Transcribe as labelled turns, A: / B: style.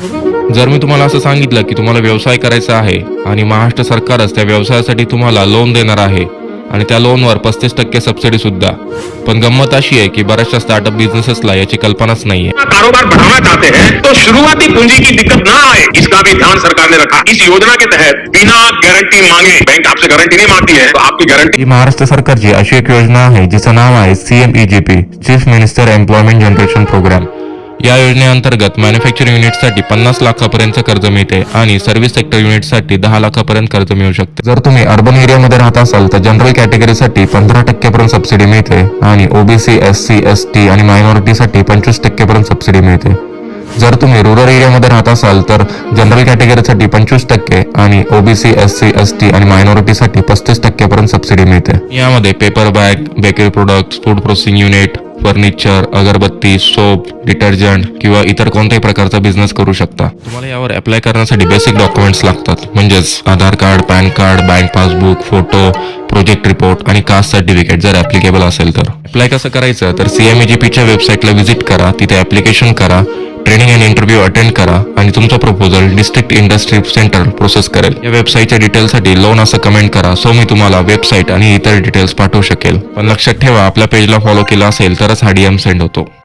A: जर मी तुम्हाला असं सांगितलं की तुम्हाला व्यवसाय करायचा आहे आणि महाराष्ट्र सरकारच त्या व्यवसायासाठी तुम्हाला लोन देणार आहे आणि त्या लोनवर 35% सबसिडी सुद्धा, पण गंमत अशी आहे की बऱ्याचशा स्टार्टअप बिझनेसेसला याची कल्पनाच नाहीये.
B: कारोबार बढ़ाना चाहते हैं तो शुरुआती पूंजी की दिक्कत ना आए, इसका भी ध्यान सरकार ने रखा। इस योजना के तहत बिना गारंटी मांगे, बैंक आपसे गारंटी नहीं मांगती है तो आपकी गारंटी।
A: ही महाराष्ट्र सरकारची अशी एक योजना आहे जिचं नाव आहे CMEGP, chief minister employment generation programme. या योजनेअंतर्गत मॅन्युफॅक्चरिंग युनिटसाठी 50 लाखापर्यंत कर्ज मिळते आणि सर्व्हिस सेक्टर युनिटसाठी 10 लाखापर्यंत कर्ज मिळू शकते. जर तुम्ही अर्बन एरियामध्ये राहत असाल तर जनरल कॅटेगरीसाठी 15% पर्यंत सबसिडी मिळते आणि OBC, SC, ST आणि मायनॉरिटीसाठी 25% पर्यंत सबसिडी मिळते. जर तुम्ही रुरल एरियामध्ये राहत असाल तर जनरल कॅटेगरीसाठी 25% आणि OBC, SC, ST आणि मायनॉरिटीसाठी 35% पर्यंत सबसिडी मिळते. यामध्ये paper bag, bakery products, food processing unit, furniture, अगरबत्ती, सोप, डिटर्जंट किंवा इतर कोणत्याही प्रकारचा बिझनेस करू शकता. तुम्हाला यावर अप्लाय करण्यासाठी बेसिक डॉक्युमेंट्स लागतात, म्हणजेच Aadhaar card, PAN card, bank passbook, photo, project report आणि कास्ट सर्टिफिकेट जर ऍप्लिकेबल असेल तर. अप्लाय कसं करायचं तर CMEGPच्या वेबसाईटला व्हिजिट करा, तिथे ऍप्लिकेशन करा, ट्रेनिंग अँड इंटरव्ह्यू अटेंड करा आणि तुमचा proposal district industry centre process करेल. या वेबसाईटच्या डिटेल्ससाठी लोन असं कमेंट करा, सो मी तुम्हाला वेबसाईट आणि इतर डिटेल्स पाठवू शकेल. पण लक्षात ठेवा, आपल्या पेजला फॉलो केला असेल तरच हा DM सेंड होतो.